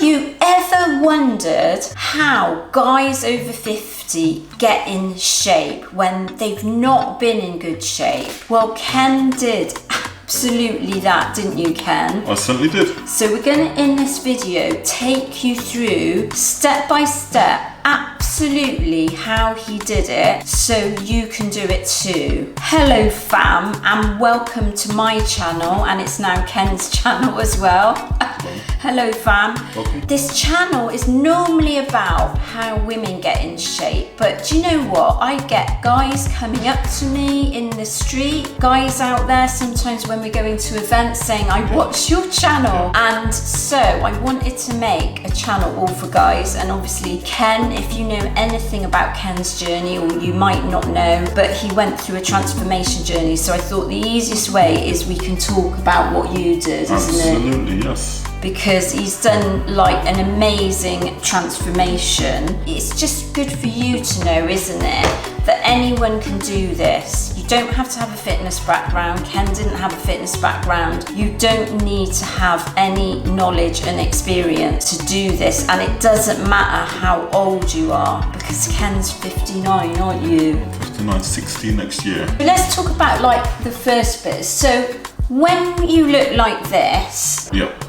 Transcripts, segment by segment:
you ever wondered how guys over 50 get in shape when they've not been in good shape? Well, Ken did absolutely that, didn't you, Ken? I certainly did. So we're going to, in this video, take you through step by step absolutely how he did it so you can do it too. Hello fam, and welcome to my channel, and it's now Ken's channel as well. Hello fam. Welcome. This channel is normally about how women get in shape, but do you know what? I get guys coming up to me in the street, guys out there sometimes when we're going to events saying, I watch your channel. And so I wanted to make a channel all for guys, and obviously Ken, if you know anything about Ken's journey, or you might not know, but he went through a transformation journey, so I thought the easiest way is we can talk about what you did, isn't it? Absolutely, yes. Because he's done like an amazing transformation. It's just good for you to know, isn't it, that anyone can do this. You don't have to have a fitness background. Ken didn't have a fitness background. You don't need to have any knowledge and experience to do this, and it doesn't matter how old you are, because Ken's 59, aren't you? 59, 60 next year. Let's talk about like the first bit. So when you look like this, Yep.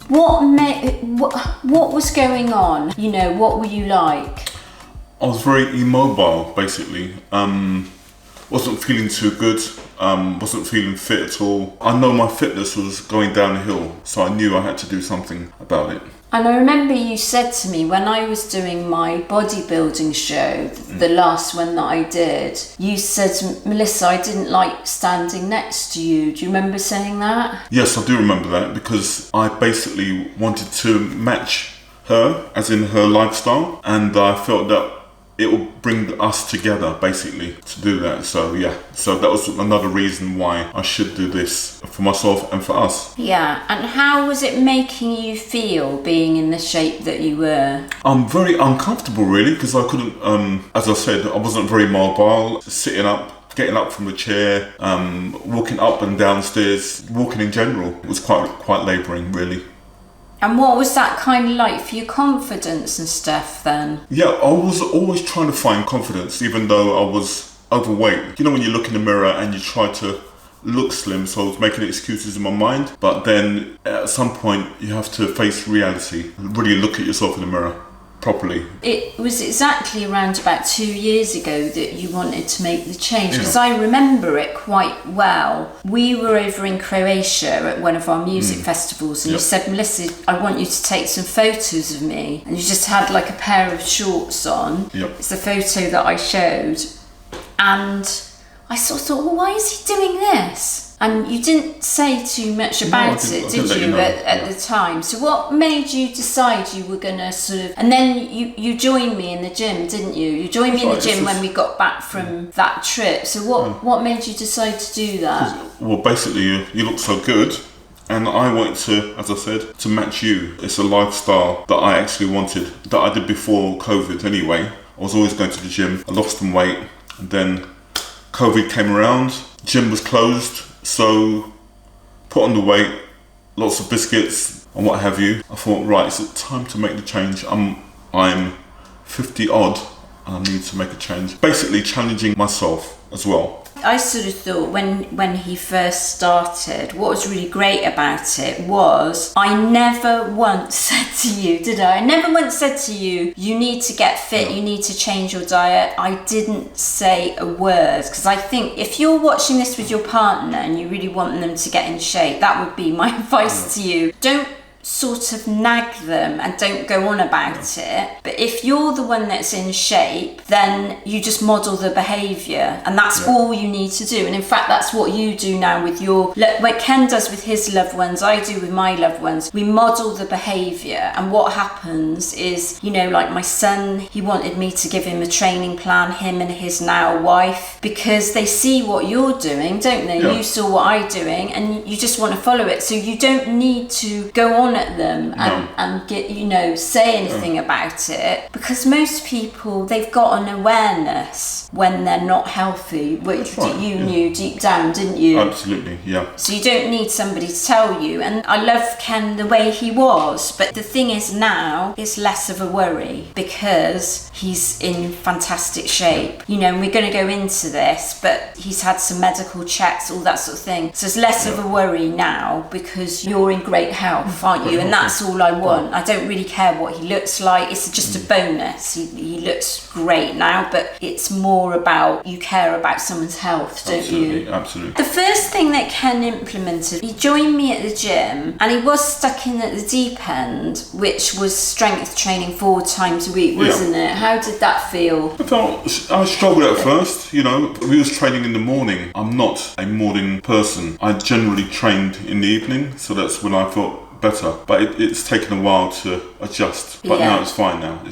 what was going on? You know, what were you like? I was very immobile, basically. Wasn't feeling too good. Wasn't feeling fit at all. I know my fitness was going downhill, so I knew I had to do something about it. And I remember you said to me when I was doing my bodybuilding show, the last one that I did, you said, Melissa, I didn't like standing next to you. Do you remember saying that? Yes, I do remember that, because I basically wanted to match her, as in her lifestyle, and I felt that it will bring us together, basically, to do that. So yeah, so that was another reason why I should do this for myself and for us. Yeah, and how was it making you feel being in the shape that you were? I'm very uncomfortable, really, because I couldn't, as I said, I wasn't very mobile, sitting up, getting up from the chair, walking up and downstairs, walking in general. It was quite labouring, really. And what was that kind of like for your confidence and stuff then? Yeah, I was always trying to find confidence, even though I was overweight. You know, when you look in the mirror and you try to look slim, so I was making excuses in my mind, but then at some point you have to face reality, really look at yourself in the mirror properly. It was exactly around about 2 years ago that you wanted to make the change, because Yeah. I remember it quite well. We were over in Croatia at one of our music festivals, and Yep. you said, Melissa, I want you to take some photos of me, and you just had like a pair of shorts on. Yep. It's the photo that I showed, and I sort of thought, well, why is he doing this? And you didn't say too much about I it, didn't did let you you, know. at Yeah. the time? So what made you decide you were going to sort of... And then you joined me in the gym, didn't you? You joined me in the That's right, gym this when is- we got back from that trip. So what made you decide to do that? Well, basically, you look so good, and I wanted to, as I said, to match you. It's a lifestyle that I actually wanted, that I did before COVID anyway. I was always going to the gym. I lost some weight, and then COVID came around, gym was closed, so put on the weight, lots of biscuits and what have you. I thought, right, it's time to make the change. I'm 50 odd and I need to make a change. Basically challenging myself as well. I sort of thought when he first started, what was really great about it was I never once said to you, did I? I never once said to you, you need to get fit, you need to change your diet. I didn't say a word, because I think if you're watching this with your partner and you really want them to get in shape, that would be my advice to you. Don't sort of nag them and don't go on about it. But if you're the one that's in shape, then you just model the behaviour, and that's all you need to do. And in fact, that's what you do now with your, what Ken does with his loved ones, I do with my loved ones. We model the behaviour, and what happens is, you know, like my son, he wanted me to give him a training plan, him and his now wife, because they see what you're doing, don't they? Yeah. You saw what I'm doing, and you just want to follow it. So you don't need to go on at them and get, say anything about it, because most people, they've got an awareness when they're not healthy, which you knew deep down, didn't you? Absolutely, yeah. So you don't need somebody to tell you. And I love Ken the way he was, but the thing is now it's less of a worry because he's in fantastic shape. And we're going to go into this, but he's had some medical checks, all that sort of thing. So it's less of a worry now because you're in great health, aren't you? And that's all I want. I don't really care what he looks like. It's just a bonus. He looks great now, but it's more about you care about someone's health, don't you? Absolutely. The first thing that Ken implemented, he joined me at the gym and he was stuck in at the deep end, which was strength training 4 times a week, wasn't it? How did that feel? I struggled at first, we was training in the morning. I'm not a morning person. I generally trained in the evening, so that's when I felt better, but it's taken a while to adjust, but now it's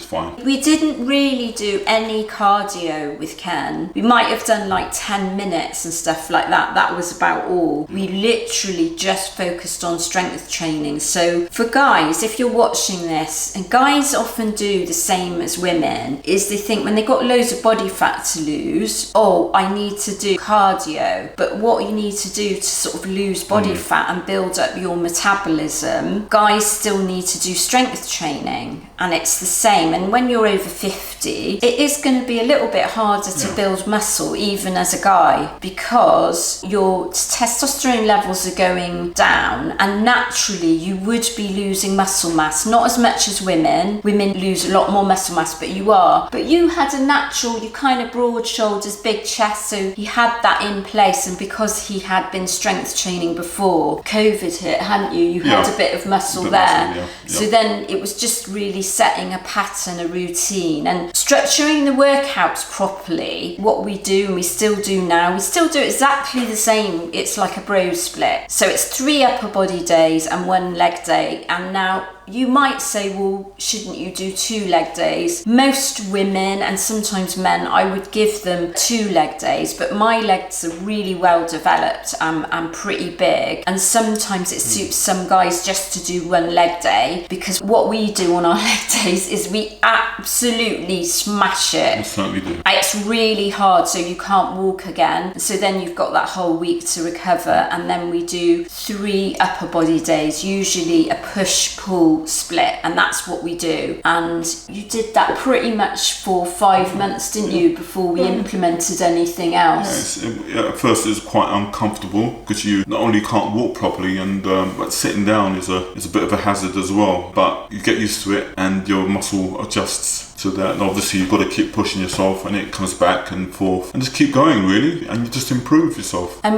fine. We didn't really do any cardio with Ken. We might have done like 10 minutes and stuff like that was about all. We literally just focused on strength training. So for guys, if you're watching this, and guys often do the same as women, is they think when they got loads of body fat to lose, I need to do cardio, but what you need to do to sort of lose body fat and build up your metabolism, guys still need to do strength training, and it's the same. And when you're over 50, it is going to be a little bit harder to build muscle even as a guy, because your testosterone levels are going down, and naturally you would be losing muscle mass, not as much as women lose a lot more muscle mass, but you had a natural, you kind of broad shoulders, big chest, so he had that in place. And because he had been strength training before COVID hit, hadn't you had a bit of muscle there. So then it was just really setting a pattern, a routine, and structuring the workouts properly. What we do, and we still do now, we still do exactly the same. It's like a bro split. So it's 3 upper body days and 1 leg day. And now you might say, well, shouldn't you do 2 leg days? Most women and sometimes men, I would give them 2 leg days, but my legs are really well developed and pretty big. And sometimes it suits some guys just to do 1 leg day, because what we do on our leg days is we absolutely smash it. We certainly do. It's really hard, so you can't walk again. So then you've got that whole week to recover, and then we do 3 upper body days, usually a push-pull split, and that's what we do. And you did that pretty much for 5 months, didn't you, before we implemented anything else? At first it was quite uncomfortable because you not only can't walk properly, and but sitting down is a bit of a hazard as well, but you get used to it and your muscle adjusts to that, and obviously you've got to keep pushing yourself, and it comes back and forth, and just keep going really, and you just improve yourself. And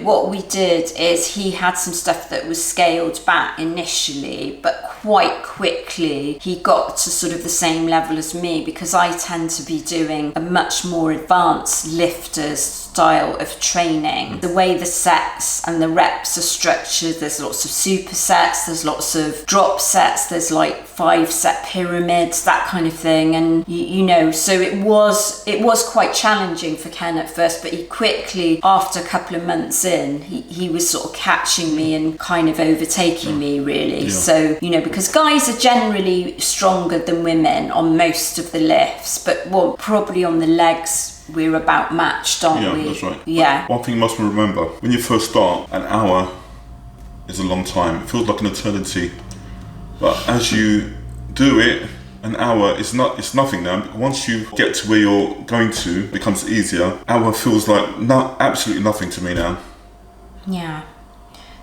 what we did is he had some stuff that was scaled back initially, but quite quickly he got to sort of the same level as me, because I tend to be doing a much more advanced lifters style of training. The way the sets and the reps are structured, there's lots of supersets, there's lots of drop sets, there's like 5-set pyramids, that kind of thing. And so it was quite challenging for Ken at first, but he quickly, after a couple of months in, he was sort of catching me and kind of overtaking me really. So because guys are generally stronger than women on most of the lifts, but probably on the legs we're about matched, aren't we? Yeah, that's right. Yeah. One thing you must remember, when you first start, an hour is a long time. It feels like an eternity. But as you do it, an hour is nothing now. Once you get to where you're going to, it becomes easier. Hour feels like absolutely nothing to me now. Yeah.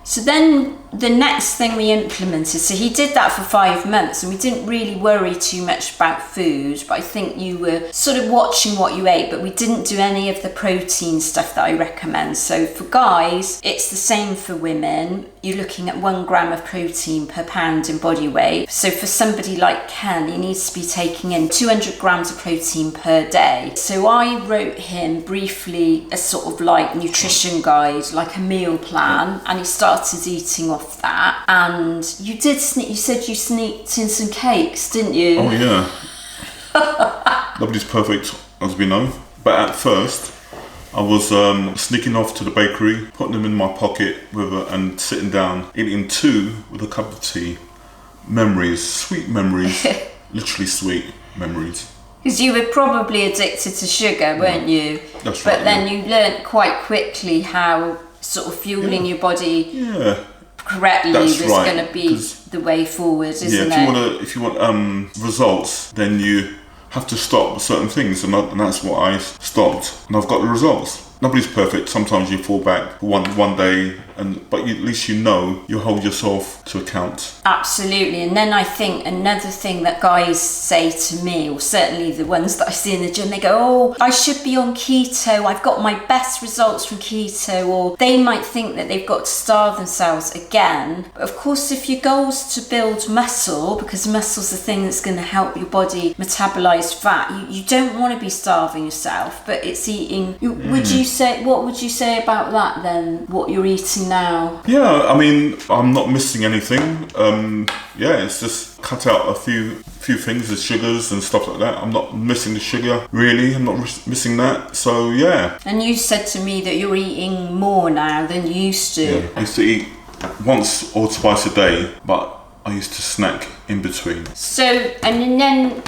So then the next thing we implemented, so he did that for 5 months, and we didn't really worry too much about food, but I think you were sort of watching what you ate, but we didn't do any of the protein stuff that I recommend. So for guys, it's the same for women. You're looking at 1 gram of protein per pound in body weight. So for somebody like Ken, he needs to be taking in 200 grams of protein per day. So I wrote him briefly a sort of like nutrition guide, like a meal plan, and he started eating off that. And you said you sneaked in some cakes, didn't you? Oh yeah. Nobody's perfect, as we know, but at first I was sneaking off to the bakery, putting them in my pocket and sitting down, eating two with a cup of tea. Memories, sweet memories, literally sweet memories. Because you were probably addicted to sugar, weren't you? That's right. But then you learnt quite quickly how sort of fueling your body correctly was going to be the way forward, isn't it? If you want results, then you have to stop certain things, and that's what I stopped, and I've got the results. Nobody's perfect. Sometimes you fall back one day, but at least you hold yourself to account. Absolutely. And then I think another thing that guys say to me, or certainly the ones that I see in the gym, they go, oh, I should be on keto. I've got my best results from keto. Or they might think that they've got to starve themselves again. But of course, if your goal's to build muscle, because muscle's the thing that's going to help your body metabolize fat, you don't want to be starving yourself, but it's eating. What would you say about that then? What you're eating now? Yeah, I mean, I'm not missing anything. It's just cut out a few things, the sugars and stuff like that. I'm not missing the sugar, really. I'm not missing that. So, yeah. And you said to me that you're eating more now than you used to. Yeah, I used to eat once or twice a day, but I used to snack in between. So, and then,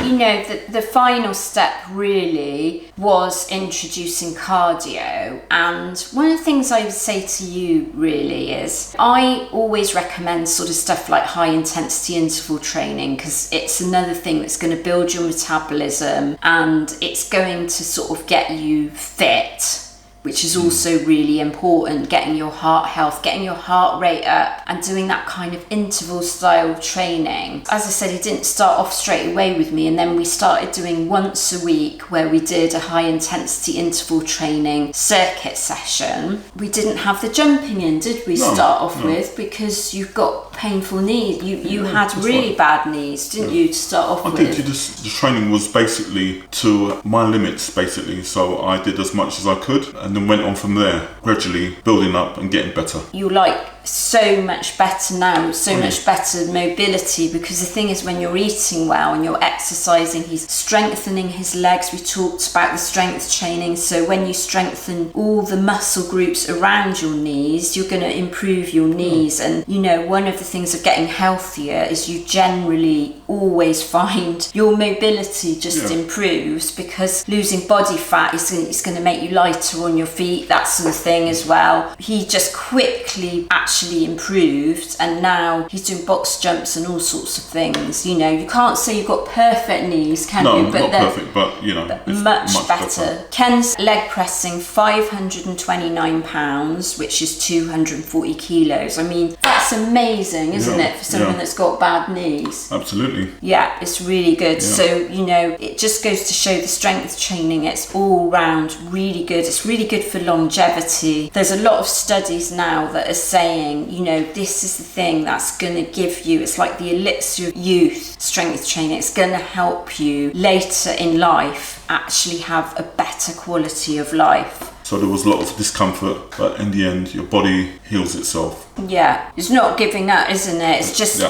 the final step really was introducing cardio. And one of the things I would say to you really is, I always recommend sort of stuff like high intensity interval training, because it's another thing that's going to build your metabolism and it's going to sort of get you fit, which is also really important, getting your heart health, getting your heart rate up and doing that kind of interval style training. As I said, it didn't start off straight away with me, and then we started doing once a week where we did a high intensity interval training circuit session. We didn't have the jumping in, did we, start off with, because you've got painful knees. You had really bad knees, didn't you, to start off with? I did. The training was basically to my limits, basically. So I did as much as I could, and then went on from there, gradually building up and getting better. You like so much better now, much better mobility, because the thing is, when you're eating well and you're exercising, he's strengthening his legs. We talked about the strength training, so when you strengthen all the muscle groups around your knees, you're going to improve your knees. And one of the things of getting healthier is you generally always find your mobility just improves, because losing body fat is going to make you lighter on your feet, that sort of thing as well. He just quickly actually improved, and now he's doing box jumps and all sorts of things. You can't say you've got perfect knees, can you? No, not perfect, but it's much better. Ken's leg pressing 529 pounds, which is 240 kilos. I mean, that's amazing, isn't it, for someone that's got bad knees? Absolutely. Yeah, it's really good. Yeah. So, it just goes to show the strength training, it's all round really good. It's really good for longevity. There's a lot of studies now that are saying, this is the thing that's going to give you, it's like the elixir of youth, strength training. It's going to help you later in life actually have a better quality of life. So there was a lot of discomfort, but in the end, your body heals itself. Yeah, it's not giving up, isn't it? It's just,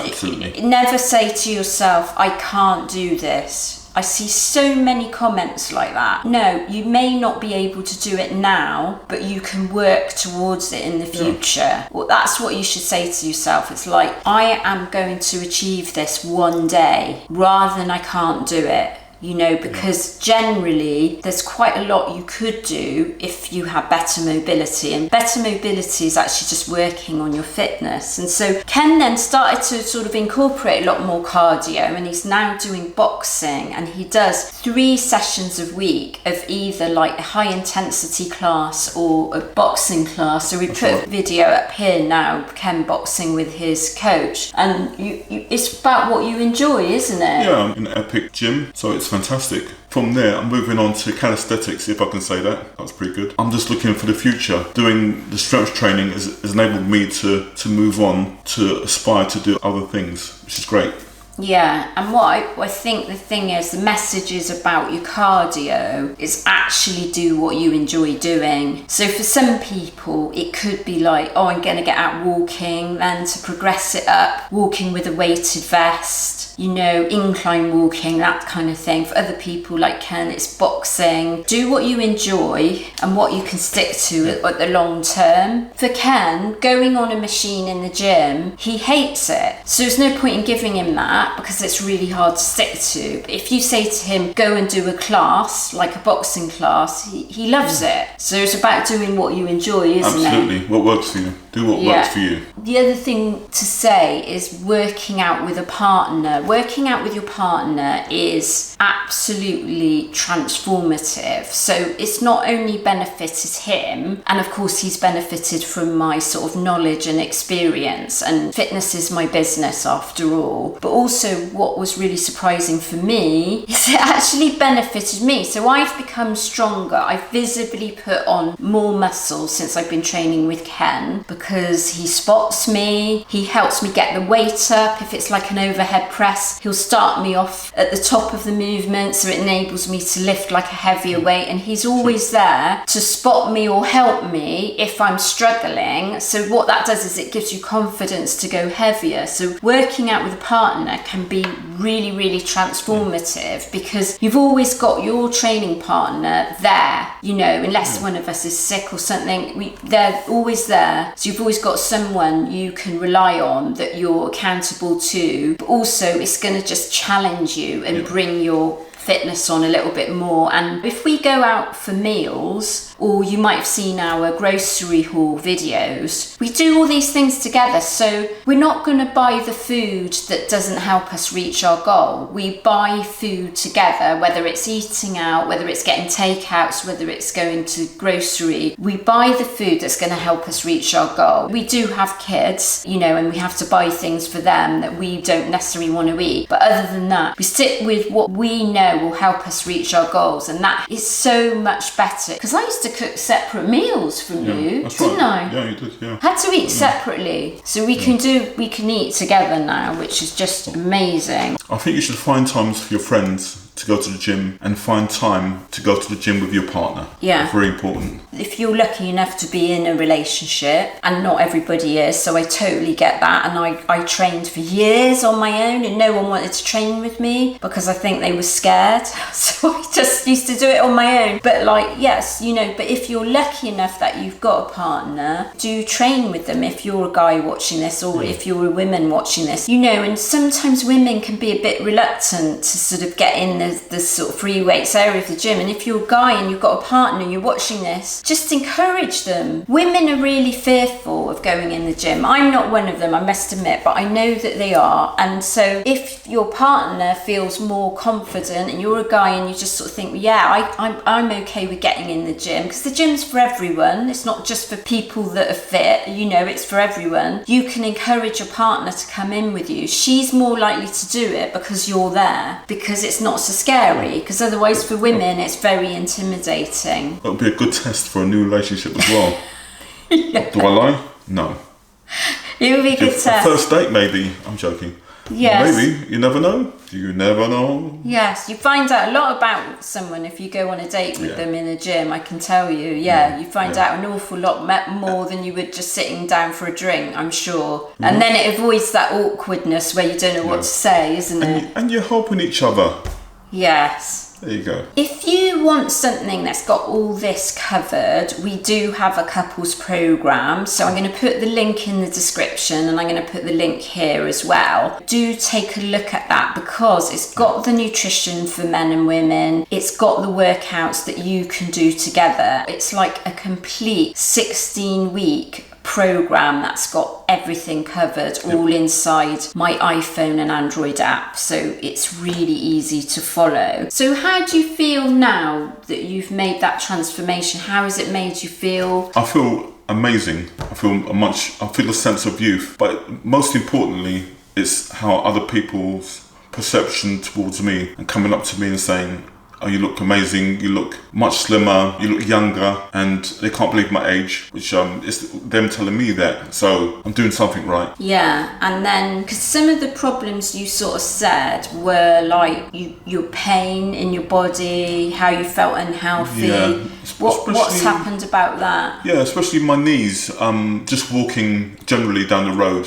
never say to yourself, I can't do this. I see so many comments like that. No, you may not be able to do it now, but you can work towards it in the future. Well, that's what you should say to yourself. It's like, I am going to achieve this one day, rather than I can't do it. Because generally there's quite a lot you could do if you have better mobility, and better mobility is actually just working on your fitness. And so Ken then started to sort of incorporate a lot more cardio, and he's now doing boxing, and he does 3 sessions a week of either like a high intensity class or a boxing class. So we put a video up here now, Ken boxing with his coach, and it's about what you enjoy, isn't it? Yeah, I'm in Epic Gym, so it's fantastic. From there, I'm moving on to calisthenics, if I can say that. That's pretty good. I'm just looking for the future. Doing the strength training has enabled me to move on, to aspire to do other things, which is great. Yeah, and what I think the thing is, the message is about your cardio is actually do what you enjoy doing. So for some people, it could be like, I'm going to get out walking, then to progress it up, walking with a weighted vest. incline walking, that kind of thing. For other people like Ken, it's boxing. Do what you enjoy and what you can stick to at the long term. For Ken, going on a machine in the gym, he hates it. So there's no point in giving him that because it's really hard to stick to. But if you say to him, go and do a class, like a boxing class, he loves it. So it's about doing what you enjoy, isn't it? Absolutely. What works for you. Do what works for you. The other thing to say is working out with a partner. Working out with your partner is absolutely transformative. So it's not only benefited him, and of course he's benefited from my sort of knowledge and experience, and fitness is my business after all, but also what was really surprising for me is it actually benefited me. So I've become stronger. I've visibly put on more muscle since I've been training with Ken, because he spots me, he helps me get the weight up. If it's like an overhead press, he'll start me off at the top of the movement, so it enables me to lift like a heavier weight, and he's always there to spot me or help me if I'm struggling. So what that does is it gives you confidence to go heavier. So working out with a partner can be really, really transformative, because you've always got your training partner there, unless one of us is sick or something, they're always there. So you've always got someone you can rely on that you're accountable to, but also it's going to just challenge you and bring your fitness on a little bit more. And if we go out for meals, or you might have seen our grocery haul videos, we do all these things together. So we're not going to buy the food that doesn't help us reach our goal. We buy food together, whether it's eating out, whether it's getting takeouts, whether it's going to grocery. We buy the food that's going to help us reach our goal. We do have kids, and we have to buy things for them that we don't necessarily want to eat. But other than that, we stick with what we know will help us reach our goals, and that is so much better. Because I used to cook separate meals from you, didn't I? Yeah, you did. Yeah. Had to eat separately, so we can eat together now, which is just amazing. I think you should find times for your friends to go to the gym, and find time to go to the gym with your partner. Yeah. It's very important. If you're lucky enough to be in a relationship, and not everybody is, so I totally get that, and I trained for years on my own, and no one wanted to train with me because I think they were scared, so I just used to do it on my own. But but if you're lucky enough that you've got a partner, do train with them if you're a guy watching this, or if you're a woman watching this, and sometimes women can be a bit reluctant to sort of get in the sort of free weights area of the gym. And if you're a guy and you've got a partner and you're watching this, just encourage them. Women are really fearful of going in the gym. I'm not one of them, I must admit, but I know that they are. And so if your partner feels more confident and you're a guy and you just sort of think, I'm okay with getting in the gym, because the gym's for everyone, it's not just for people that are fit, it's for everyone. You can encourage your partner to come in with you. She's more likely to do it because you're there, because it's not so scary, because otherwise for women it's very intimidating. It'll be a good test for a new relationship as well. Do I lie? No. It would be a good test. First date maybe. I'm joking. Yes. Maybe. You never know. You never know. Yes, you find out a lot about someone if you go on a date with them in a gym, I can tell you. You find out an awful lot more than you would just sitting down for a drink, I'm sure. And then it avoids that awkwardness where you don't know what to say, isn't it? And you're helping each other. Yes. There you go. If you want something that's got all this covered, we do have a couples program. So I'm going to put the link in the description, and I'm going to put the link here as well. Do take a look at that, because it's got the nutrition for men and women. It's got the workouts that you can do together. It's like a complete 16-week program that's got everything covered, all inside my iPhone and Android app, so it's really easy to follow. So how do you feel now that you've made that transformation? How has it made you feel? I feel amazing. I feel a sense of youth, but most importantly, it's how other people's perception towards me and coming up to me and saying, oh, you look amazing, you look much slimmer, you look younger, and they can't believe my age, which is them telling me that. So I'm doing something right. Yeah, and then because some of the problems you sort of said were like your pain in your body, how you felt unhealthy. Yeah. What's happened about that? Yeah, especially my knees. Just walking generally down the road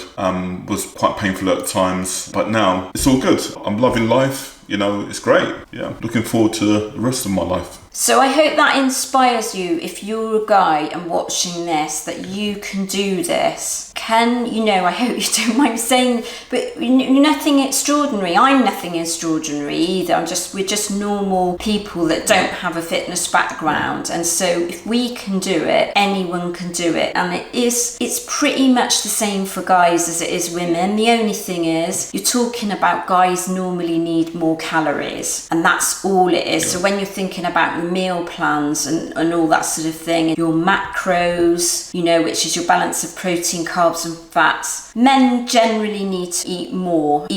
was quite painful at times, but now it's all good. I'm loving life. You know, it's great. Yeah, looking forward to the rest of my life. So I hope that inspires you, if you're a guy and watching this, that you can do this. I hope you don't mind saying, but nothing extraordinary. I'm nothing extraordinary either. We're just normal people that don't have a fitness background. And so if we can do it, anyone can do it. And it's pretty much the same for guys as it is women. The only thing is, you're talking about guys normally need more calories, and that's all it is. So when you're thinking about meal plans and all that sort of thing, your macros, which is your balance of protein, carbs and fats, men generally need to eat more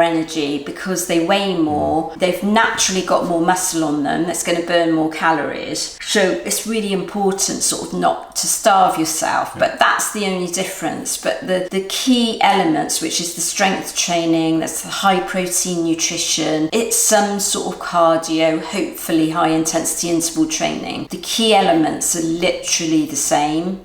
energy because they weigh more. They've naturally got more muscle on them that's going to burn more calories. So it's really important sort of not to starve yourself, but that's the only difference. But the key elements, which is the strength training, that's the high protein nutrition, it's some sort of cardio, hopefully high intensity interval training. The key elements are literally the same.